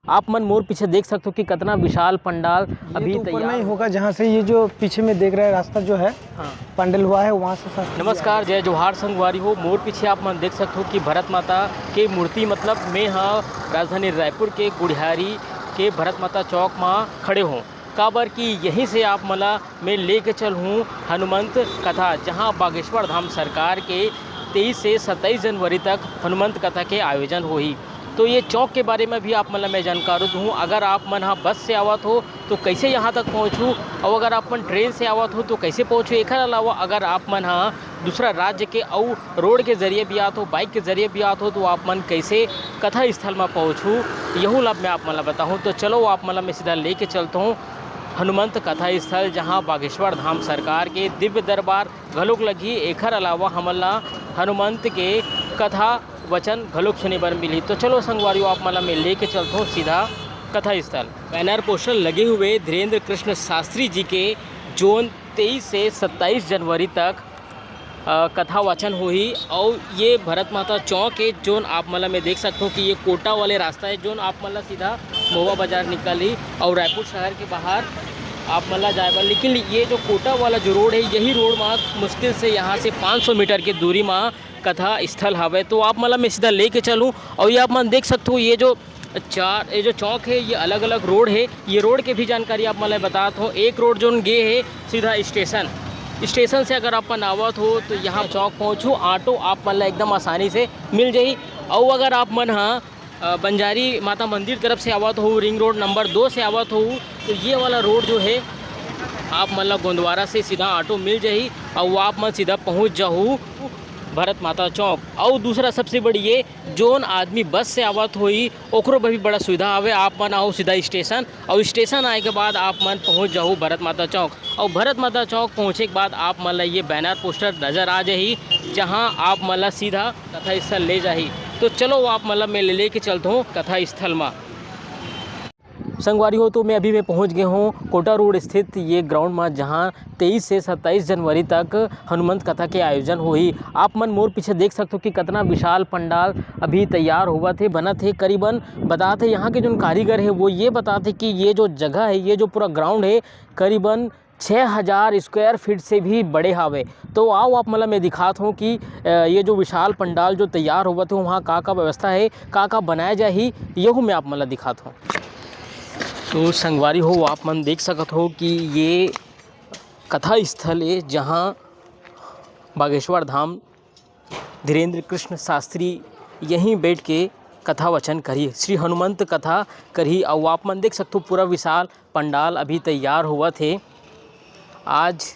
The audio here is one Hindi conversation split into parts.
आप मन मोर पीछे देख सकते हो कि कितना विशाल पंडाल अभी तो ऊपर में ही तैयार होगा, जहाँ से ये जो पीछे में देख रहे हैं रास्ता जो है हाँ। पंडल हुआ है वहाँ से शास्त्री जी नमस्कार, जय जोहार संगवारी हो। मोर पीछे आप मन देख सकते हो कि भरत माता के मूर्ति मतलब मैं हाँ राजधानी रायपुर के गुढ़ियारी के भरत माता चौक में खड़े हों काबर कि यहीं से आप मला मैं लेके चल हूँ हनुमंत कथा, जहाँ बागेश्वर धाम सरकार के 23 से 27 जनवरी तक हनुमंत कथा के आयोजन होही। तो ये चौक के बारे में भी आप मतलब मैं जानकारी दूँ। अगर आप मन हाँ बस से आवत हो तो कैसे यहाँ तक पहुँचूँ, और अगर आप मन ट्रेन से आवत हो तो कैसे पहुँचूँ। एक अलावा अगर आप मन हाँ दूसरा राज्य के और रोड के ज़रिए भी आते हो, बाइक के ज़रिए भी आते हो, तो आप मन कैसे कथा स्थल में पहुँचूँ यहूँ लाभ मैं आप मतलब बताऊँ। तो चलो आप मतलब मैं सीधा लेके चलता हूँ हनुमंत कथा स्थल, जहाँ बागेश्वर धाम सरकार के दिव्य दरबार घलोक लगी। एक अलावा हमला हनुमंत के कथा वचन घलोक सुने बर मिली। तो चलो संगवारियों आप मतलब मैं लेके चलता हूँ सीधा कथा स्थल। बैनर पोस्टर लगे हुए धीरेन्द्र कृष्ण शास्त्री जी के जोन 23 से 27 जनवरी तक कथा वाचन हुई। और ये भरत माता चौक है जोन आप मतलब मैं देख सकता हूँ कि ये कोटा वाले रास्ता है जोन आप मतलब सीधा महुआ बाज़ार निकली और रायपुर शहर के बाहर आप मतलब जाएगा। लेकिन ये जो कोटा वाला जो रोड है यही रोड में मुश्किल से यहाँ से 500 मीटर की दूरी में कथा स्थल हवे। तो आप मतलब मैं सीधा लेके चलूँ। और ये आप मन देख सकते हो ये जो चौक है ये अलग अलग रोड है। ये रोड के भी जानकारी आप मतलब बताता हूँ। एक रोड जो गे है सीधा स्टेशन से अगर आप आवत हो तो यहाँ चौक पहुँचूँ ऑटो आप मतलब एकदम आसानी से मिल जाही। और अगर आप मन हाँ बंजारी माता मंदिर तरफ से आवत हो, रिंग रोड नंबर 2 से आवत हो, तो ये वाला रोड जो है आप मतलब गोंदवारा से सीधा ऑटो मिल जाही और आप मन सीधा पहुँच जाहू भरत माता चौक। और दूसरा सबसे बड़ी ये जोन आदमी बस से आवत होई ओकरो भी बड़ा सुविधा आवे। आप मन आओ सीधा स्टेशन और स्टेशन आए के बाद आप मन पहुंच जाओ भरत माता चौक। और भरत माता चौक पहुंचे के बाद आप मतलब ये बैनर पोस्टर नज़र आ जाही जहां आप मतलब सीधा कथा स्थल ले जाही। तो चलो आप मतलब मैं लेके चलता हूँ कथा स्थल में। संगवारी हो तो मैं पहुंच गया हूँ कोटा रोड स्थित ये ग्राउंड में जहां 23 से 27 जनवरी तक हनुमंत कथा के आयोजन हुई। आप मन मोर पीछे देख सकते हो कि कितना विशाल पंडाल अभी तैयार हुआ थे बना थे। करीबन बताते यहाँ के जो कारीगर है वो ये बताते कि ये जो जगह है ये जो पूरा ग्राउंड है करीबन 6000 स्क्वायर फीट से भी बड़े हावे। तो आओ आप मतलब मैं दिखाता हूँ कि ये जो विशाल पंडाल जो तैयार हुआ थे वहाँ का व्यवस्था है का बनाया जाए यहू मैं आप मतलब दिखाता हूँ। तो संगवारी हो आप मन देख सकते हो कि ये कथा स्थल है जहाँ बागेश्वर धाम धीरेन्द्र कृष्ण शास्त्री यहीं बैठ के कथा वचन करी, श्री हनुमंत कथा करी। और आप मन देख सकते हो पूरा विशाल पंडाल अभी तैयार हुआ थे। आज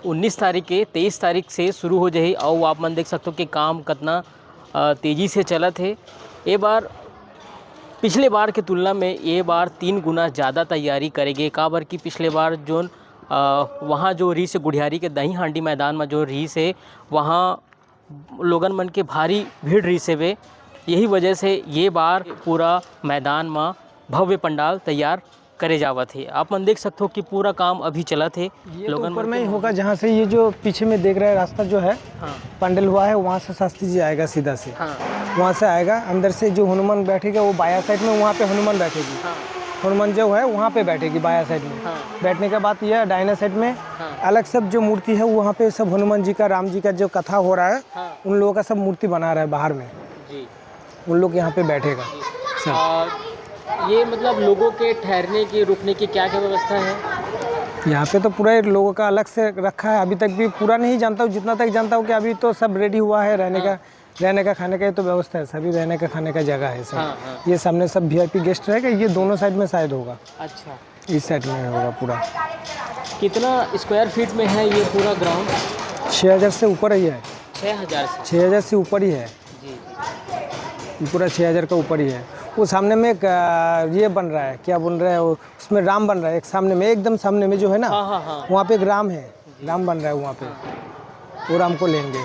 19 तारीख के 23 तारीख से शुरू हो जाए। और आप मन देख सकते हो कि काम कितना तेज़ी से चला थे। ये बार पिछले बार के तुलना में ये बार 3 गुना ज़्यादा तैयारी करेंगे। काबर कि पिछले बार जो वहाँ जो रीस है गुढ़ियारी के दही हांडी मैदान में जो रीस है वहाँ लोगन मन के भारी भीड़ रीस है वे, यही वजह से ये बार पूरा मैदान में भव्य पंडाल तैयार करे जावत है। आप मन देख सकते हो कि पूरा काम अभी चला थे। ये तो ऊपर में ही होगा, जहाँ से ये जो पीछे में देख रहे हैं रास्ता जो है हाँ। पंडल हुआ है वहाँ से शास्त्री जी आएगा सीधा से हाँ। वहाँ से आएगा। अंदर से जो हनुमान बैठेगा वो बाया साइड में, वहाँ पे हनुमान बैठेगी। हाँ। हनुमान जो है वहाँ पे बैठेगी बाया साइड में। हाँ। बैठने के बाद यह दाहिना साइड में हाँ। अलग सब जो मूर्ति है वहाँ पे सब हनुमान जी का राम जी का जो कथा हो रहा है हाँ। उन लोगों का सब मूर्ति बना रहा है बाहर में जी। उन लोग यहाँ पे बैठेगा सब। ये मतलब लोगों के ठहरने की रुकने की क्या व्यवस्था है यहाँ पे? तो पूरा लोगों का अलग से रखा है। अभी तक भी पूरा नहीं जानता हूँ, जितना तक जानता हूँ कि अभी तो सब रेडी हुआ है रहने का खाने का तो व्यवस्था है। सभी रहने का खाने का जगह है सब। हाँ, हाँ। ये सामने सब VIP गेस्ट रहेगा। ये दोनों साइड में शायद होगा। अच्छा, इस साइड में होगा पूरा। कितना स्क्वायर फीट में है ये पूरा ग्राउंड? 6000 से ऊपर ही है। 6000 से ऊपर ही है जी। ये पूरा 6000 का ऊपर ही है। वो सामने में एक ये बन रहा है, क्या बन रहा है उसमें राम बन रहा है। एक सामने में एकदम सामने में जो है ना वहाँ पे एक राम है, राम बन रहा है वहाँ पे। वो राम को लेंगे।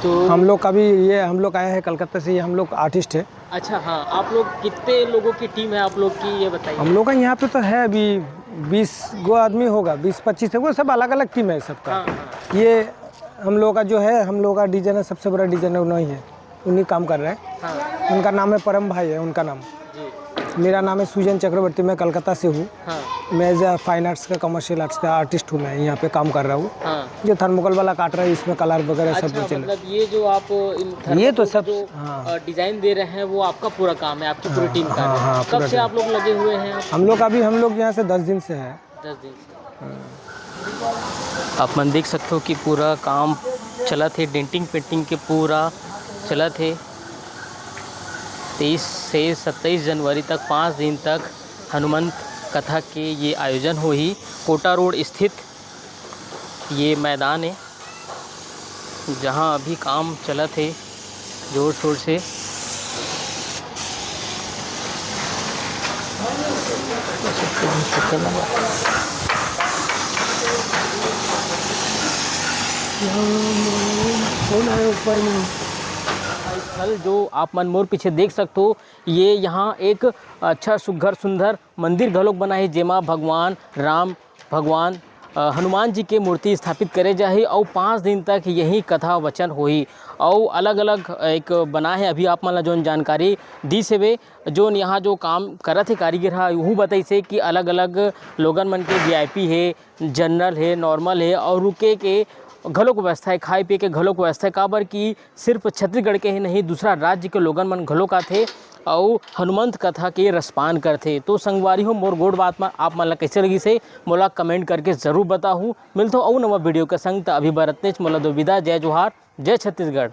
तो हम लोग का भी हम लोग आए हैं कलकत्ता से। ये हम लोग आर्टिस्ट है। अच्छा हाँ, आप लोग कितने लोगों की टीम है आप लोग की ये बताइए। हम लोग का यहाँ पे तो है अभी 20 गो आदमी होगा, 20-25 है। वो सब अलग अलग टीम है सबका। ये हम लोग का जो है, हम लोग का डिजाइनर सबसे बड़ा डिजाइनर उन्हीं है, उन्हीं काम कर रहे हैं। हाँ उनका नाम है परम भाई है उनका नाम। जी। मेरा नाम है सुजन चक्रवर्ती, मैं कलकत्ता से हूँ। हाँ मैं एज फाइन आर्ट्स का, कमर्शियल आर्ट्स का आर्टिस्ट हूँ। मैं यहाँ पे काम कर रहा हूँ। हाँ। जो थर्मोकोल वाला काट रहा है, इसमें कलर वगैरह सब अच्छा, चल मतलब ये जो आप इन ये तो थर्मोकोल सब जो हाँ डिजाइन दे रहे हैं वो आपका पूरा काम है, आपकी पूरी टीम का हाँ है। हाँ कब पूरा से आप लोग लगे हुए हैं? हम लोग यहाँ से 10 दिन से है। 10 दिन से। आप मन देख सकते हो कि पूरा काम चला थे, डेंटिंग पेंटिंग के पूरा चला थे। 23 से 27 जनवरी तक 5 दिन तक हनुमंत कथा के ये आयोजन हुई। कोटा रोड स्थित ये मैदान है जहाँ अभी काम चला थे जोर शोर से। ऊपर में स्थल जो आप मन मोर पीछे देख सकते हो, ये यहाँ एक अच्छा सुघर सुंदर मंदिर घलोक बना है, जेमा भगवान राम, भगवान हनुमान जी के मूर्ति स्थापित करे जाही और 5 दिन तक यही कथा वचन होही। और अलग अलग एक बना है। अभी आप मन ला जोन जानकारी दी सेवे, जोन यहाँ जो काम करत है कारीगर हा वहू बताइसे कि अलग अलग लोगन मन के VIP है, जनरल है, नॉर्मल है और रुके के घलोक व्यवस्था है, खाए पिए के घलोक व्यवस्था है। काबर कि सिर्फ छत्तीसगढ़ के ही नहीं, दूसरा राज्य के लोगन मन घलोक आथे और हनुमंत कथा के रसपान करथे। तो संगवारी हो, मोर गोड़ बात में आप मन ला कैसे लगी से मोला कमेंट करके ज़रूर बताहूँ। मिलता हूँ नवा वीडियो के संग। अभी बरतनेच मोला दो विदा। जय जोहार, जय छत्तीसगढ़।